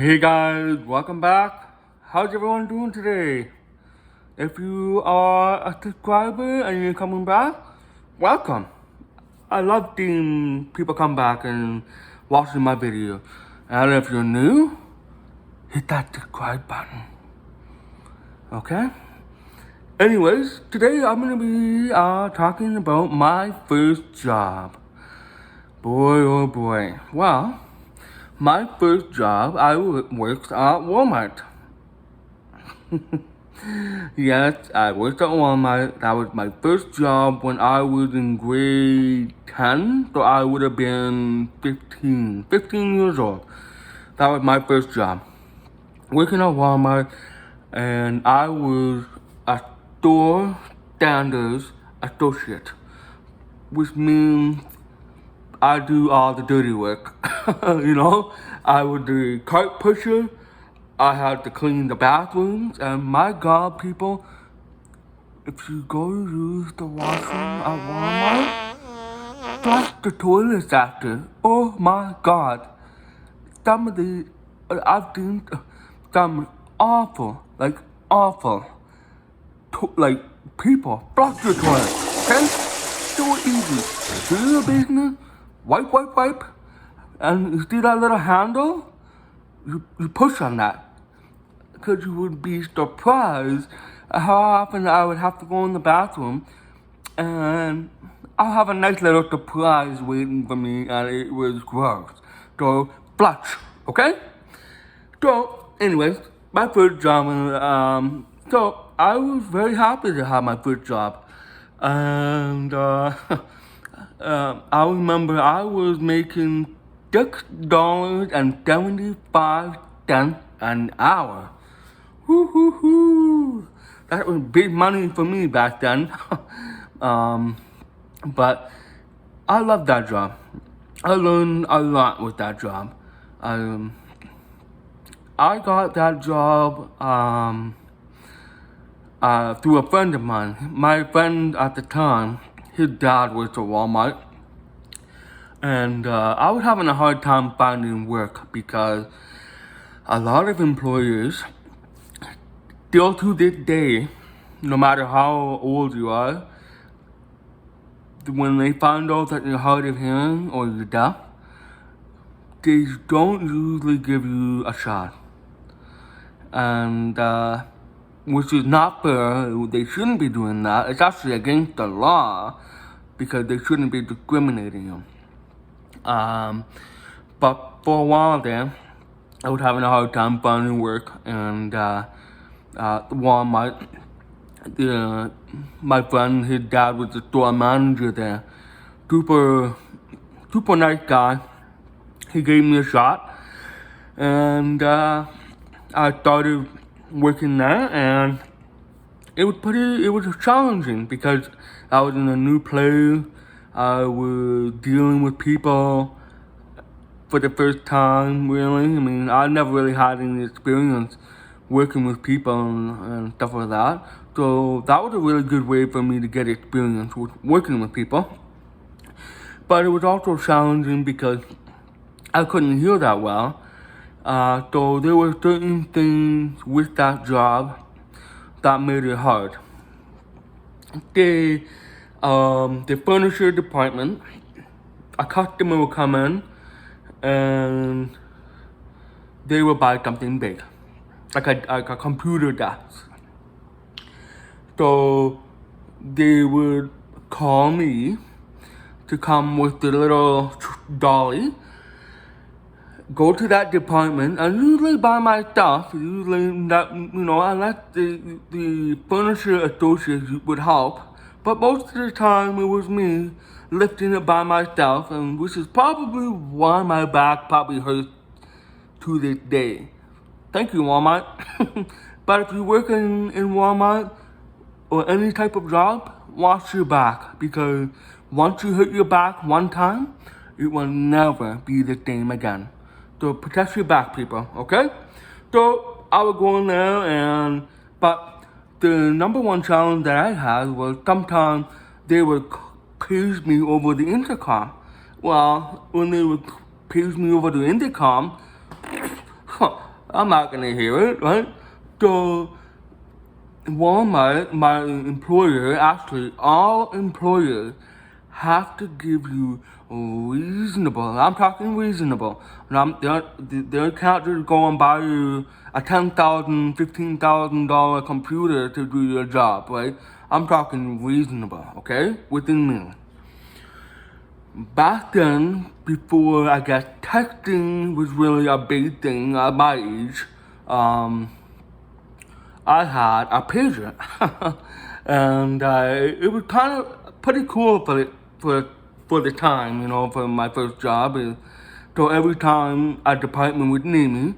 Hey guys, welcome back. How's everyone doing today? If you are a subscriber and you're coming back, welcome. I love seeing people come back and watching my video. And if you're new, hit that subscribe button. Okay? Anyways, today I'm gonna be talking about my first job. Boy, oh boy. Well, my first job, I worked at Walmart. Yes, I worked at Walmart. That was my first job when I was in grade 10. So I would have been 15 years old. That was my first job. Working at Walmart, and I was a store standards associate, which means I do all the dirty work. I was the cart pusher. I had to clean the bathrooms, and my God, people, if you go use the washroom at Walmart, flush the toilets after. Oh my God. Some of the, I've seen some awful, people flush your toilet, okay? So easy. Do your business, wipe, and you see that little handle? You push on that. Because you would be surprised at how often I would have to go in the bathroom and I'll have a nice little surprise waiting for me, and it was gross. So, flush, okay? So, anyways, my first job, so I was very happy to have my first job. And I remember I was making $6.75 an hour. Woo. That was big money for me back then. But I loved that job. I learned a lot with that job. I got that job through a friend of mine. My friend at the time, his dad worked at Walmart. And I was having a hard time finding work because a lot of employers, still to this day, no matter how old you are, when they find out that you're hard of hearing or you're deaf, they don't usually give you a shot. And which is not fair. They shouldn't be doing that. It's actually against the law because they shouldn't be discriminating you. But for a while there, I was having a hard time finding work, and Walmart, my friend, his dad was the store manager there. Super nice guy. He gave me a shot, and I started working there, and it was challenging because I was in a new place. I was dealing with people for the first time, really. I mean, I never really had any experience working with people and stuff like that. So that was a really good way for me to get experience with working with people. But it was also challenging because I couldn't hear that well. So there were certain things with that job that made it hard. The furniture department, a customer would come in and they would buy something big, like a computer desk. So they would call me to come with the little dolly, go to that department, and usually by myself. Unless the furniture associates would help. But most of the time it was me lifting it by myself, and which is probably why my back probably hurts to this day. Thank you, Walmart. But if you work in Walmart or any type of job, watch your back, because once you hurt your back one time, it will never be the same again. So protect your back, people, okay? So I would go in there, but the number one challenge that I had was sometimes they would praise me over the intercom. Well, when they would praise me over the intercom, I'm not gonna hear it, right? So Walmart, my employer, actually all employers have to give you reasonable, I'm talking reasonable, they can't just go and buy you a $10,000, $15,000 computer to do your job, right? I'm talking reasonable, okay? Within me. Back then, before I guess texting was really a big thing at my age, I had a pager, and it was kind of pretty cool for the time, for my first job. So every time a department would need me,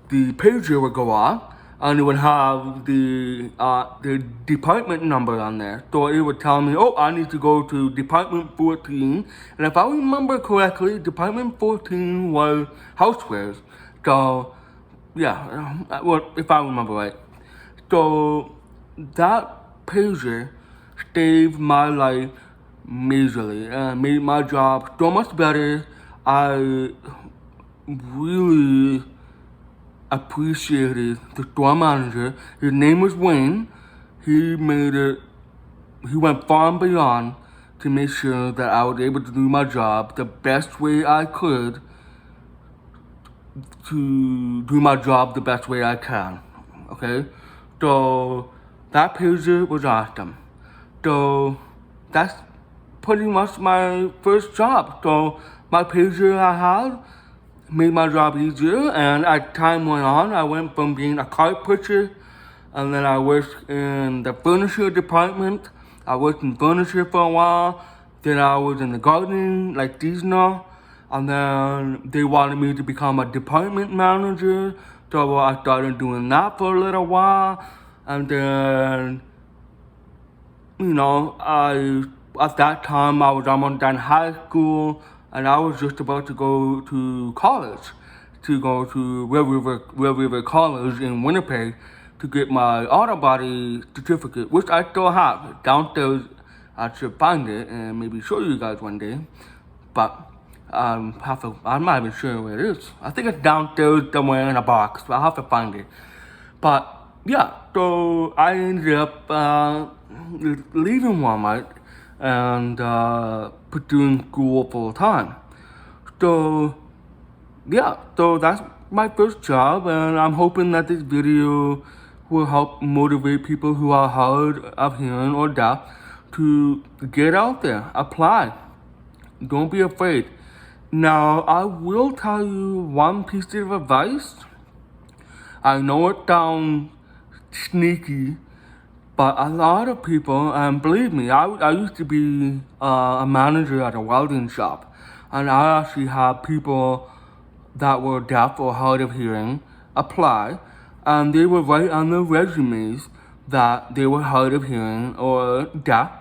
the pager would go off, and it would have the department number on there. So it would tell me, oh, I need to go to Department 14, and if I remember correctly, Department 14 was housewares. So yeah, well, if I remember right. So that pager saved my life majorly and made my job so much better. I really appreciated the store manager. His name was Wayne. He went far and beyond to make sure that I was able to do my job the best way I could, to do my job the best way I can. Okay? So that pager was awesome. So that's pretty much my first job. So my pager I had made my job easier, and as time went on, I went from being a cart pusher, and then I worked in the furniture department. I worked in furniture for a while. Then I was in the gardening, like seasonal, and then they wanted me to become a department manager. So I started doing that for a little while, and then, at that time I was almost done high school, and I was just about to go to college, to go to Red River College in Winnipeg to get my auto body certificate, which I still have downstairs. I should find it and maybe show you guys one day, but I'm not even sure where it is. I think it's downstairs somewhere in a box, but I'll have to find it. But yeah, so I ended up leaving Walmart and pursuing school full time. So yeah, so that's my first job, and I'm hoping that this video will help motivate people who are hard of hearing or deaf to get out there, apply. Don't be afraid. Now, I will tell you one piece of advice. I know it sounds sneaky, but a lot of people, and believe me, I used to be a manager at a welding shop, and I actually had people that were deaf or hard of hearing apply, and they would write on their resumes that they were hard of hearing or deaf,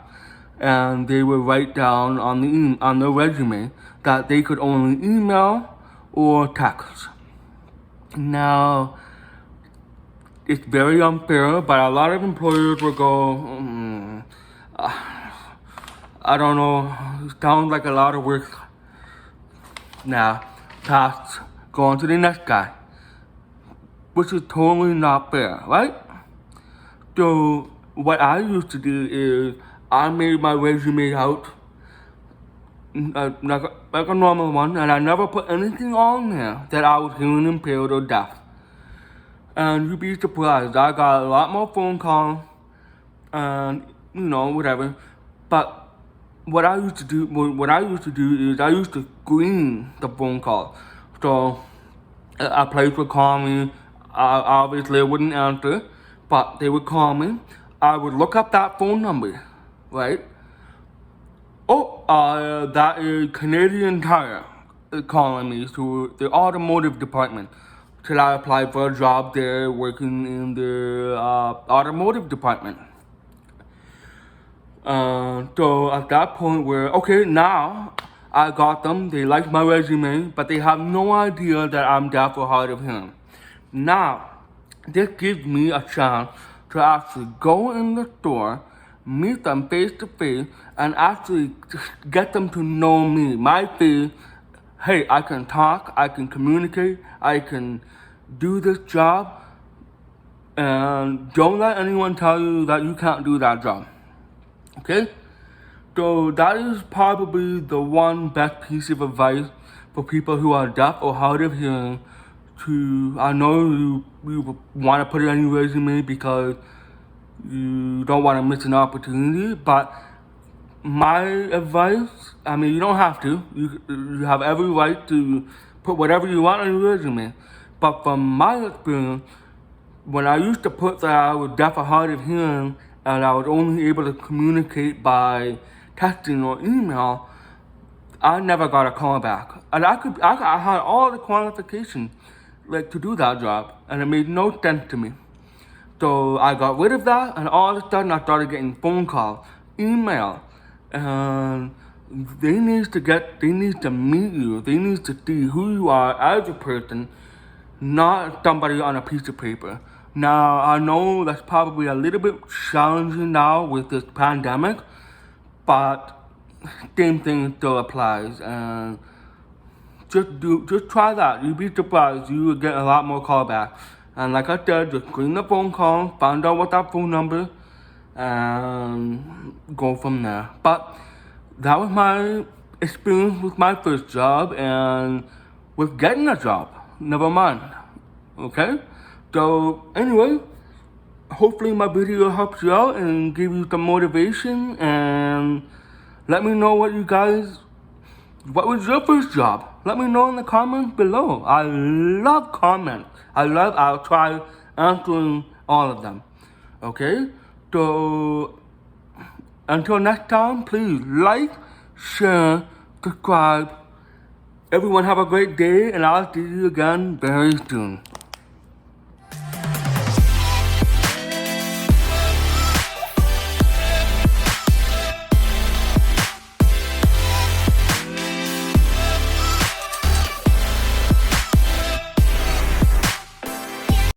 and they would write down on their resume that they could only email or text. Now, it's very unfair, but a lot of employers will go, I don't know, it sounds like a lot of work. Now, pass, go on to the next guy, which is totally not fair, right? So, what I used to do is, I made my resume out like a normal one, and I never put anything on there that I was hearing impaired or deaf. And you'd be surprised, I got a lot more phone calls, and whatever. But what I used to do is I used to screen the phone call. So a place would call me, obviously I wouldn't answer, but they would call me. I would look up that phone number, right? Oh, that is Canadian Tire calling me to the automotive department. Till I applied for a job there working in the automotive department. So at that point okay, now I got them, they like my resume, but they have no idea that I'm deaf or hard of hearing. Now, this gives me a chance to actually go in the store, meet them face to face, and actually get them to know me. My face, hey, I can talk, I can communicate, I can do this job, and don't let anyone tell you that you can't do that job. Okay? So that is probably the one best piece of advice for people who are deaf or hard of hearing. I know you want to put it on your resume because you don't want to miss an opportunity, but my advice, I mean, you don't have to. You have every right to put whatever you want on your resume. But from my experience, when I used to put that I was deaf or hard of hearing and I was only able to communicate by texting or email, I never got a call back. And I had all the qualifications like to do that job, and it made no sense to me. So I got rid of that, and all of a sudden I started getting phone calls, email, and they need to meet you. They need to see who you are as a person, not somebody on a piece of paper. Now I know that's probably a little bit challenging now with this pandemic, but same thing still applies. And just try that. You'd be surprised. You will get a lot more callbacks. And like I said, just screen the phone call, find out what that phone number, and go from there. But that was my experience with my first job and with getting a job. Never mind. Okay? So anyway, hopefully my video helps you out and give you some motivation, and let me know what was your first job? Let me know in the comments below. I love comments. I'll try answering all of them. Okay? So, until next time, please like, share, subscribe. Everyone have a great day, and I'll see you again very soon.